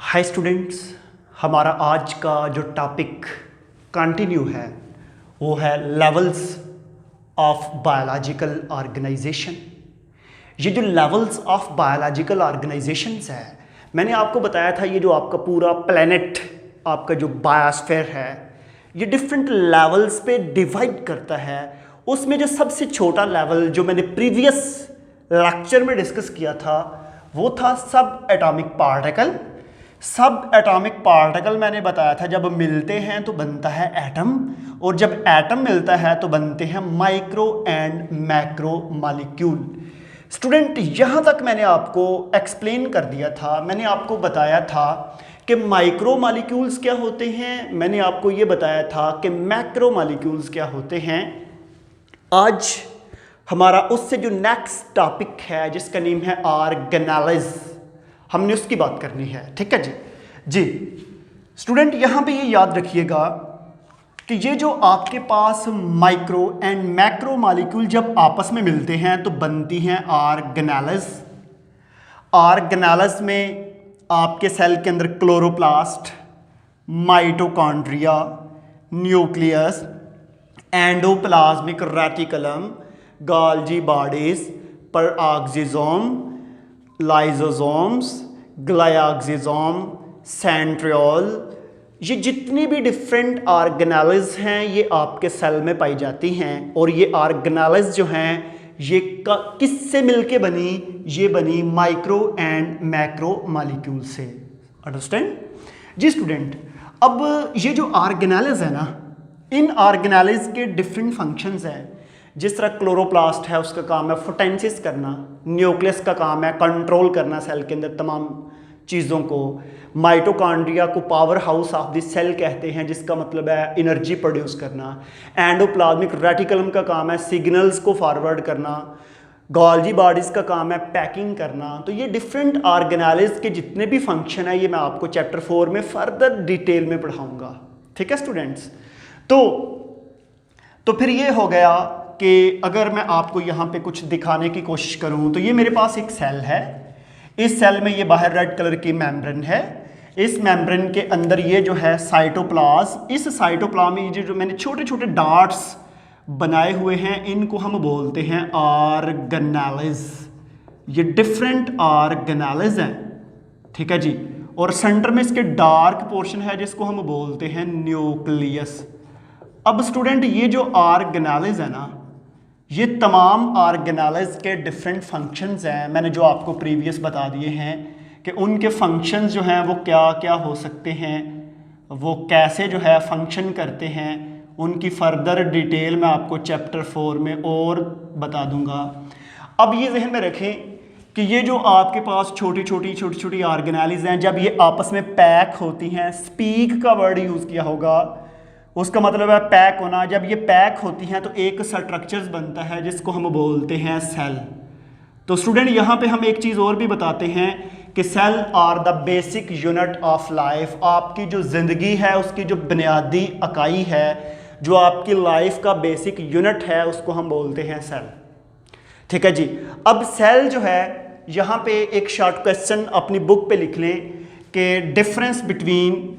Hi students, हमारा आज का जो टॉपिक कंटिन्यू है वो है लेवल्स ऑफ बायोलॉजिकल ऑर्गेनाइजेशन। ये जो लेवल्स ऑफ बायोलॉजिकल ऑर्गेनाइजेशंस है, मैंने आपको बताया था ये जो आपका पूरा प्लेनेट, आपका जो बायोस्फीयर है, ये डिफरेंट लेवल्स पे डिवाइड करता है। उसमें जो सबसे छोटा लेवल जो मैंने प्रीवियस लेक्चर में डिस्कस किया था वो था सब एटॉमिक पार्टिकल। सब एटॉमिक पार्टिकल मैंने बताया था जब मिलते हैं तो बनता है एटम, और जब एटम मिलता है तो बनते हैं micro and macro molecule. Student, यहाँ तक मैंने आपको एक्सप्लेन कर दिया था, मैंने आपको बताया था कि माइक्रो मॉलिक्यूल्स क्या होते हैं, मैंने आपको ये बताया था कि मैक्रो मॉलिक्यूल्स क्या होते हैं। आज हमारा उससे जो नेक्स्ट टॉपिक है जिसका नेम है ऑर्गेनेल्स, हमने उसकी बात करनी है। ठीक है जी स्टूडेंट, यहां पे ये याद रखिएगा कि ये जो आपके पास माइक्रो एंड मैक्रो मॉलिक्यूल जब आपस में मिलते हैं तो बनती हैं ऑर्गेनेल्स। ऑर्गेनेल्स में आपके सेल के अंदर chloroplast, mitochondria, nucleus, endoplasmic reticulum, Golgi bodies, peroxisome, lysosomes, glycosome, centriole, ये जितनी भी डिफरेंट ऑर्गेनेल्स हैं ये आपके सेल में पाई जाती हैं। और ये ऑर्गेनेल्स जो हैं ये किससे मिलके बनी? ये बनी माइक्रो एंड मैक्रो मॉलिक्यूल से। अंडरस्टैंड जी स्टूडेंट। अब ये जो ऑर्गेनेल्स है ना, इन ऑर्गेनेल्स के डिफरेंट फंक्शंस हैं। जिस तरह क्लोरोप्लास्ट है उसका काम है फोटोसिंथेसिस करना, न्यूक्लियस का काम है कंट्रोल करना सेल के अंदर तमाम चीज़ों को, माइटोकॉन्ड्रिया को power house of the cell कहते हैं जिसका मतलब है एनर्जी प्रोड्यूस करना, एंडोप्लाज्मिक रेटिकुलम का काम है सिग्नल्स को फॉरवर्ड करना, गोल्गी बॉडीज़ का काम है पैकिंग करना। तो ये डिफरेंट ऑर्गेनेल्स के जितने भी फंक्शन है ये मैं आपको चैप्टर 4 में फर्दर डिटेल में पढ़ाऊँगा। ठीक है स्टूडेंट्स। तो फिर ये हो गया कि अगर मैं आपको यहाँ पे कुछ दिखाने की कोशिश करूँ तो ये मेरे पास एक सेल है। इस सेल में ये बाहर रेड कलर की मेम्ब्रेन है। इस मेम्ब्रेन के अंदर ये जो है साइटोप्लाज्म, इस साइटोप्लाज्म में ये जो मैंने छोटे छोटे डॉट्स बनाए हुए हैं इनको हम बोलते हैं ऑर्गेनेल्स। ये डिफरेंट ऑर्गेनेल्स हैं। ठीक है जी। और सेंटर में इसके डार्क पोर्शन है जिसको हम बोलते हैं न्यूक्लियस। अब स्टूडेंट, ये जो ऑर्गेनेल्स है ना, ये तमाम ऑर्गेनेल्स के डिफरेंट फंक्शंस हैं। मैंने जो आपको प्रीवियस बता दिए हैं कि उनके फंक्शंस जो हैं वो क्या क्या हो सकते हैं, वो कैसे जो है फंक्शन करते हैं, उनकी फर्दर डिटेल मैं आपको चैप्टर 4 में और बता दूंगा। अब ये जहन में रखें कि ये जो आपके पास छोटी छोटी ऑर्गेनेल्स हैं, जब ये आपस में पैक होती हैं, स्पीक का वर्ड यूज़ किया होगा, उसका मतलब है पैक होना। जब ये पैक होती हैं तो एक स्ट्रक्चर्स बनता है जिसको हम बोलते हैं सेल। तो स्टूडेंट, यहाँ पे हम एक चीज़ और भी बताते हैं कि cell are the basic unit of life. आपकी जो ज़िंदगी है उसकी जो बुनियादी इकाई है, जो आपकी लाइफ का बेसिक यूनिट है, उसको हम बोलते हैं सेल। ठीक है जी। अब सेल जो है, यहाँ पे एक शॉर्ट क्वेश्चन अपनी बुक पे लिख लें कि difference between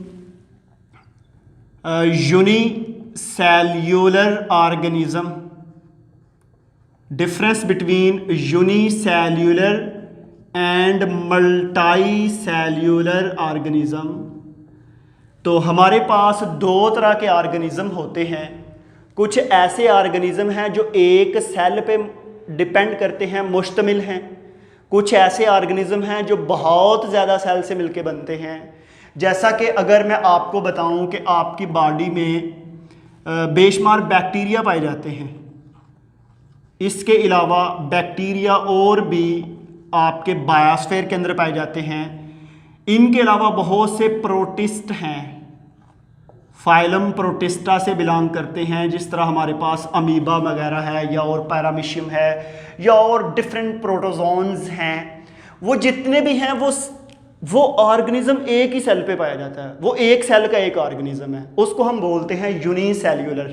unicellular organism, difference between unicellular and multicellular organism. तो हमारे पास दो तरह के ऑर्गेनिज्म होते हैं। कुछ ऐसे ऑर्गेनिज्म हैं जो एक सेल पे डिपेंड करते हैं, मुश्तमिल हैं। कुछ ऐसे ऑर्गेनिज्म हैं जो बहुत ज़्यादा सेल से मिलके बनते हैं। जैसा कि अगर मैं आपको बताऊं कि आपकी बॉडी में बेशुमार बैक्टीरिया पाए जाते हैं, इसके अलावा बैक्टीरिया और भी आपके बायोस्फीयर के अंदर पाए जाते हैं। इनके अलावा बहुत से प्रोटिस्ट हैं, फाइलम प्रोटिस्टा से बिलोंग करते हैं, जिस तरह हमारे पास अमीबा वगैरह है, या और पैरामीशियम है, या और डिफरेंट प्रोटोजोन्स हैं। वो जितने भी हैं वो ऑर्गेनिज्म एक ही सेल पे पाया जाता है। वो एक सेल का एक ऑर्गेनिज्म है, उसको हम बोलते हैं यूनिसेल्यूलर।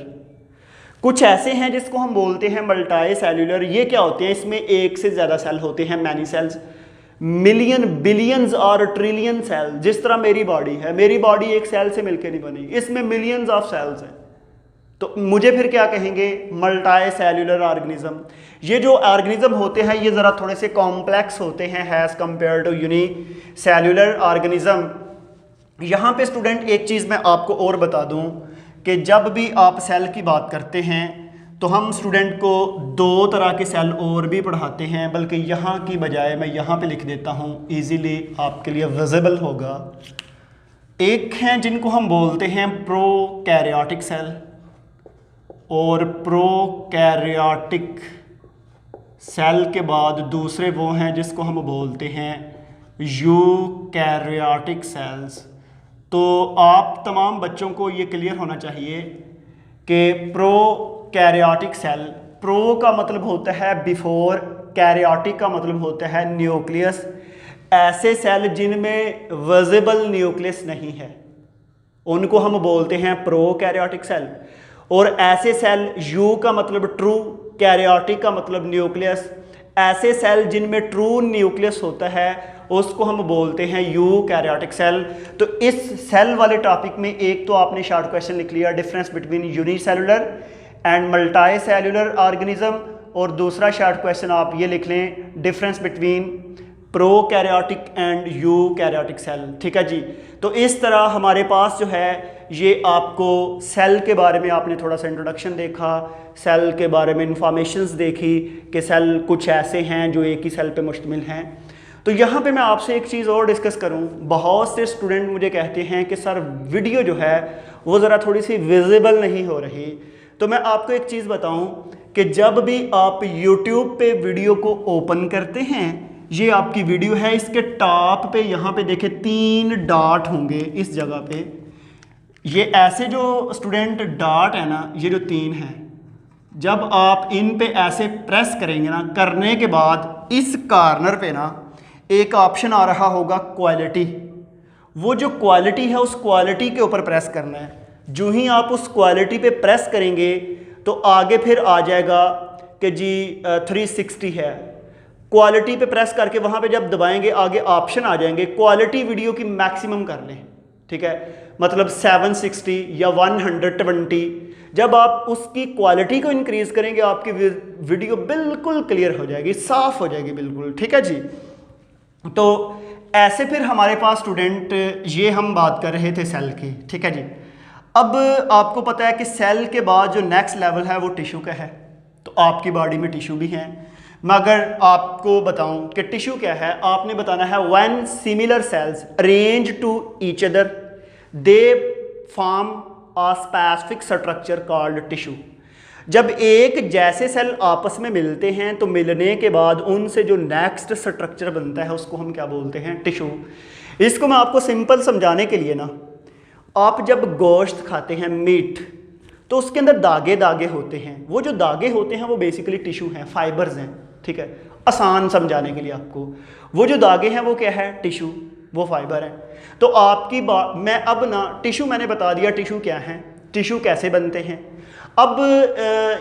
कुछ ऐसे हैं जिसको हम बोलते हैं मल्टी सेल्यूलर। ये क्या होते हैं? इसमें एक से ज़्यादा सेल होते हैं, मैनी सेल्स। मिलियन, बिलियंस और ट्रिलियन सेल। जिस तरह मेरी बॉडी है, मेरी बॉडी एक सेल से मिलकर नहीं बनी, इसमें मिलियंस ऑफ सेल्स हैं। तो मुझे फिर क्या कहेंगे? Multi cellular organism. ये जो ऑर्गेनिज्म होते हैं ये ज़रा थोड़े से कॉम्प्लेक्स होते हैं has compare to unicellular organism. यहाँ पे स्टूडेंट एक चीज़ मैं आपको और बता दूँ कि जब भी आप सेल की बात करते हैं तो हम स्टूडेंट को दो तरह के सेल और भी पढ़ाते हैं, बल्कि यहाँ की बजाय मैं यहाँ पे लिख देता हूँ, इजीली आपके लिए विजिबल होगा। एक हैं जिनको हम बोलते हैं प्रोकैरियोटिक सेल और प्रोकैरियोटिक सेल के बाद दूसरे वो हैं जिसको हम बोलते हैं यूकैरियोटिक सेल्स। तो आप तमाम बच्चों को ये क्लियर होना चाहिए कि प्रोकैरियोटिक सेल, प्रो का मतलब होता है बिफोर, कैरियोटिक का मतलब होता है न्यूक्लियस। ऐसे सेल जिनमें विजिबल न्यूक्लियस नहीं है उनको हम बोलते हैं प्रोकैरियोटिक सेल। और ऐसे सेल, यू का मतलब ट्रू, कैरियोटिक का मतलब न्यूक्लियस, ऐसे सेल जिनमें ट्रू न्यूक्लियस होता है उसको हम बोलते हैं यूकैरियोटिक सेल। तो इस सेल वाले टॉपिक में एक तो आपने शॉर्ट क्वेश्चन लिख लिया, difference between unicellular and multicellular organism, और दूसरा शॉर्ट क्वेश्चन आप ये लिख लें, difference between prokaryotic and eukaryotic cell. ठीक है जी। तो इस तरह हमारे पास जो है ये आपको सेल के बारे में आपने थोड़ा सा इंट्रोडक्शन देखा, सेल के बारे में इंफॉर्मेशंस देखी कि सेल कुछ ऐसे हैं जो एक ही सेल पे मुश्तमिल हैं। तो यहाँ पे मैं आपसे एक चीज़ और डिस्कस करूँ। बहुत से स्टूडेंट मुझे कहते हैं कि सर वीडियो जो है वो ज़रा थोड़ी सी विजिबल नहीं हो रही। तो मैं आपको एक चीज़ बताऊँ कि जब भी आप यूट्यूब पे वीडियो को ओपन करते हैं, ये आपकी वीडियो है, इसके टॉप पे यहाँ पे देखें 3 डॉट होंगे इस जगह पे। ये ऐसे जो स्टूडेंट डॉट है ना, ये जो 3 हैं, जब आप इन पे ऐसे प्रेस करेंगे ना, करने के बाद इस कॉर्नर पे ना एक ऑप्शन आ रहा होगा क्वालिटी। वो जो क्वालिटी है उस क्वालिटी के ऊपर प्रेस करना है। जो ही आप उस क्वालिटी पे प्रेस करेंगे तो आगे फिर आ जाएगा कि जी 360 है। क्वालिटी पे प्रेस करके वहाँ पे जब दबाएंगे आगे ऑप्शन आ जाएंगे, क्वालिटी वीडियो की मैक्सिमम कर लें। ठीक है, मतलब 760 या 120। जब आप उसकी क्वालिटी को इंक्रीज करेंगे आपकी वीडियो बिल्कुल क्लियर हो जाएगी, साफ हो जाएगी बिल्कुल। ठीक है जी। तो ऐसे फिर हमारे पास स्टूडेंट, ये हम बात कर रहे थे सेल की। ठीक है जी। अब आपको पता है कि सेल के बाद जो नेक्स्ट लेवल है वो टिश्यू का है। तो आपकी बॉडी में टिश्यू भी हैं। मैं अगर आपको बताऊं कि टिश्यू क्या है, आपने बताना है when similar cells arrange to each other they form a specific structure called tissue. जब एक जैसे सेल आपस में मिलते हैं तो मिलने के बाद उनसे जो नेक्स्ट स्ट्रक्चर बनता है उसको हम क्या बोलते हैं? टिश्यू। इसको मैं आपको सिंपल समझाने के लिए ना, आप जब गोश्त खाते हैं, मीट, तो उसके अंदर दागे दागे होते हैं। वो जो दागे होते हैं वो बेसिकली टिश्यू हैं, फाइबर्स हैं। ठीक है, आसान समझाने के लिए आपको, वो जो दागे हैं वो क्या है? टिश्यू, वो फाइबर है। तो आपकी बात मैं अब ना, टिश्यू मैंने बता दिया टिश्यू क्या है, टिश्यू कैसे बनते हैं। अब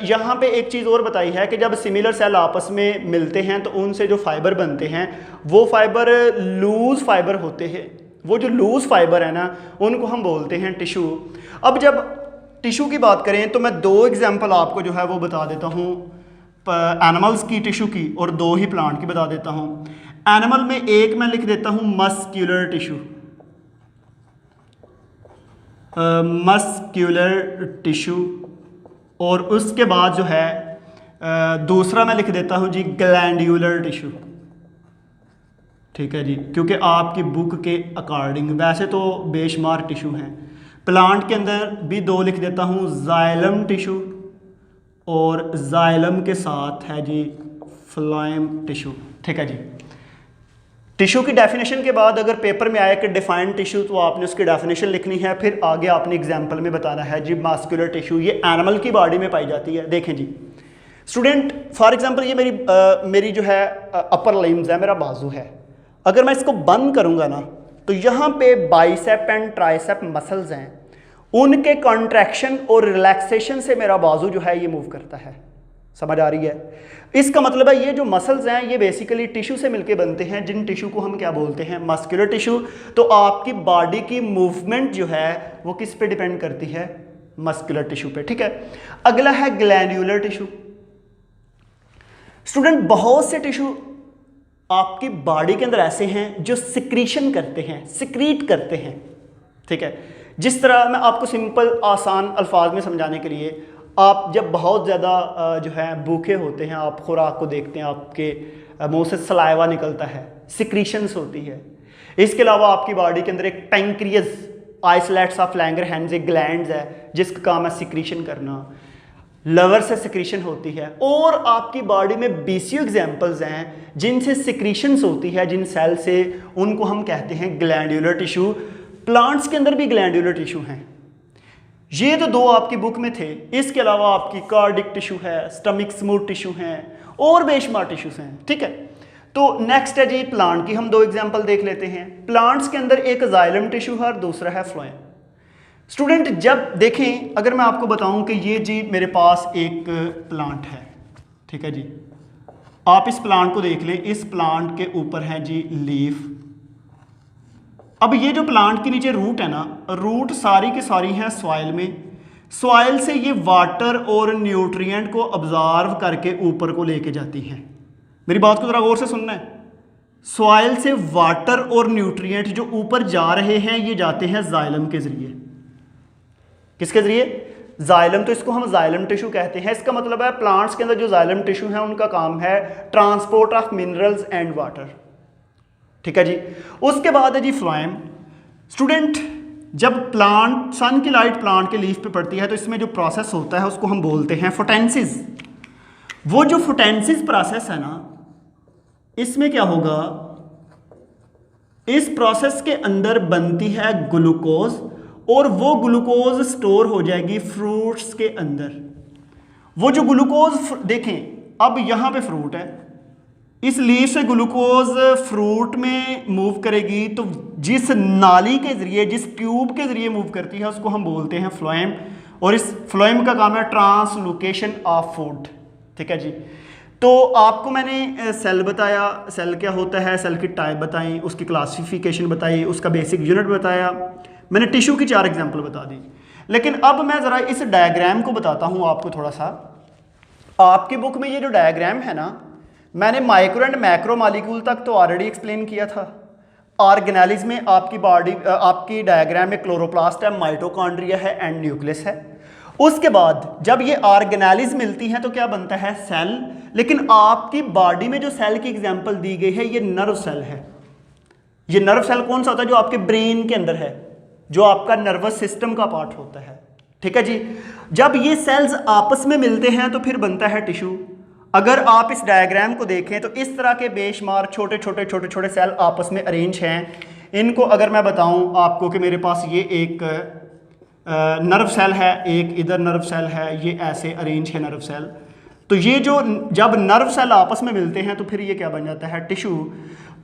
यहाँ पे एक चीज़ और बताई है कि जब सिमिलर सेल आपस में मिलते हैं तो उनसे जो फाइबर बनते हैं वो फाइबर लूज फाइबर होते हैं। वो जो लूज फाइबर है ना उनको हम बोलते हैं टिश्यू। अब जब टिश्यू की बात करें तो मैं 2 एग्जांपल आपको जो है वो बता देता हूँ, एनिमल्स की टिश्यू की, और 2 ही प्लांट की बता देता हूँ। एनिमल में एक मैं लिख देता हूँ मस्क्यूलर टिश्यू, मस्क्यूलर टिश्यू, और उसके बाद जो है दूसरा मैं लिख देता हूँ जी ग्लैंड्यूलर टिश्यू। ठीक है जी, क्योंकि आपकी बुक के अकॉर्डिंग वैसे तो बेशुमार टिश्यू हैं। प्लांट के अंदर भी 2 लिख देता हूँ, जाइलम टिश्यू, और जाइलम के साथ है जी फ्लोएम टिश्यू। ठीक है जी। टिश्यू की डेफिनेशन के बाद अगर पेपर में आया कि डिफाइंड टिश्यू, तो आपने उसकी डेफिनेशन लिखनी है, फिर आगे आपने एग्जाम्पल में बताना है जी मस्कुलर टिश्यू ये एनिमल की बॉडी में पाई जाती है। देखें जी स्टूडेंट, फॉर एग्जांपल ये मेरी जो है अपर लिम्स है, मेरा बाजू है। अगर मैं इसको बंद करूंगा ना तो यहाँ पे बाइसेप एंड ट्राइसेप मसल्स हैं, उनके कॉन्ट्रैक्शन और रिलैक्सेशन से मेरा बाजू जो है ये मूव करता है। समझ आ रही है? इसका मतलब है ये जो मसल्स हैं ये बेसिकली टिश्यू से मिलके बनते हैं, जिन टिश्यू को हम क्या बोलते हैं? Muscular tissue. तो आपकी बॉडी की मूवमेंट जो है वो किस पे डिपेंड करती है? मस्कुलर टिश्यू पे, ठीक है। अगला है ग्लैंड्यूलर टिश्यू। स्टूडेंट, बहुत से टिश्यू आपकी बॉडी के अंदर ऐसे हैं जो सिक्रीशन करते हैं, सिक्रीट करते हैं, ठीक है। जिस तरह मैं आपको सिंपल आसान अल्फाज में समझाने के लिए, आप जब बहुत ज़्यादा जो है भूखे होते हैं, आप खुराक को देखते हैं, आपके मुंह से सलाइवा निकलता है, सिक्रीशंस होती है। इसके अलावा आपकी बॉडी के अंदर एक पैंक्रियस, आइसोलेट्स ऑफ लैंगरहैंस एक ग्लैंड्स है जिसका काम है सिक्रीशन करना। लवर से सिक्रीशन होती है। और आपकी बॉडी में बीसीयू एग्जाम्पल्स हैं जिनसे सिक्रीशंस होती है, जिन सेल से, उनको हम कहते हैं ग्लैंड्यूलर टिश्यू। प्लांट्स के अंदर भी ग्लैंड्यूलर टिश्यू हैं। ये तो दो आपकी बुक में थे। इसके अलावा आपकी कार्डिक टिश्यू है, स्टमक स्मूथ टिश्यू हैं और बेशुमार टिश्यूज हैं, ठीक है। तो नेक्स्ट है जी प्लांट की, हम दो एग्जांपल देख लेते हैं। प्लांट्स के अंदर एक जाइलम टिश्यू है और दूसरा है फ्लोएम। स्टूडेंट, जब देखें, अगर मैं आपको बताऊं कि ये जी मेरे पास एक प्लांट है, ठीक है जी, आप इस प्लांट को देख लें। इस प्लांट के ऊपर है जी लीफ। अब ये जो प्लांट के नीचे रूट है ना, रूट सारी की सारी हैं सॉइल में। सॉइल से ये वाटर और न्यूट्रिएंट को ऑब्जर्व करके ऊपर को लेके जाती हैं। मेरी बात को जरा गौर से सुनना है। सॉइल से वाटर और न्यूट्रिएंट जो ऊपर जा रहे हैं ये जाते हैं जाइलम के जरिए। किसके जरिए? जाइलम। तो इसको हम जाइलम टिश्यू कहते हैं। इसका मतलब है प्लांट्स के अंदर जो जाइलम टिश्यू है उनका काम है transport of minerals and water, ठीक है जी। उसके बाद है जी फ्लोएम। स्टूडेंट, जब प्लांट, सन की लाइट प्लांट के लीफ पे पड़ती है तो इसमें जो प्रोसेस होता है उसको हम बोलते हैं फोटेंसिस। वो जो फोटेंसिस प्रोसेस है ना, इसमें क्या होगा, इस प्रोसेस के अंदर बनती है ग्लूकोज और वो ग्लूकोज स्टोर हो जाएगी फ्रूट्स के अंदर। वो जो ग्लूकोज, देखें अब यहां पे फ्रूट है, इस लीफ से ग्लूकोज फ्रूट में मूव करेगी, तो जिस नाली के जरिए, जिस ट्यूब के जरिए मूव करती है उसको हम बोलते हैं फ्लोएम। और इस फ्लोएम का काम है ट्रांसलोकेशन ऑफ फूड, ठीक है जी। तो आपको मैंने सेल बताया, सेल क्या होता है, सेल की टाइप बताई, उसकी क्लासिफिकेशन बताई, उसका बेसिक यूनिट बताया, मैंने टिश्यू की 4 एग्जाम्पल बता दी। लेकिन अब मैं ज़रा इस डायग्राम को बताता हूँ आपको थोड़ा सा। आपकी बुक में ये जो डायग्राम है ना, मैंने माइक्रो एंड मैक्रो मॉलिक्यूल तक तो ऑलरेडी एक्सप्लेन किया था। ऑर्गेनेल्स में आपकी बॉडी, आपकी डायग्राम में क्लोरोप्लास्ट है, माइटोकॉन्ड्रिया है एंड न्यूक्लियस है। उसके बाद जब ये ऑर्गेनेल्स मिलती हैं तो क्या बनता है? सेल। लेकिन आपकी बॉडी में जो सेल की एग्जांपल दी गई है ये नर्व सेल है। ये नर्व सेल कौन सा होता है? जो आपके ब्रेन के अंदर है, जो आपका नर्वस सिस्टम का पार्ट होता है, ठीक है जी। जब ये सेल्स आपस में मिलते हैं तो फिर बनता है टिश्यू। अगर आप इस डायग्राम को देखें तो इस तरह के बेशुमार छोटे छोटे सेल आपस में अरेंज हैं। इनको अगर मैं बताऊं आपको कि मेरे पास ये एक नर्व सेल है, एक इधर नर्व सेल है, ये ऐसे अरेंज है नर्व सेल। तो ये जो जब नर्व सेल आपस में मिलते हैं तो फिर ये क्या बन जाता है? टिश्यू।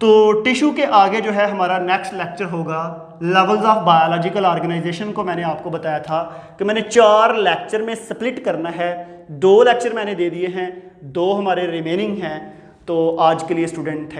तो टिश्यू के आगे जो है हमारा नेक्स्ट लेक्चर होगा लेवल्स ऑफ बायोलॉजिकल ऑर्गेनाइजेशन को मैंने आपको बताया था कि मैंने 4 लेक्चर में स्प्लिट करना है। 2 लेक्चर मैंने दे दिए हैं, 2 हमारे रिमेनिंग हैं। तो आज के लिए स्टूडेंट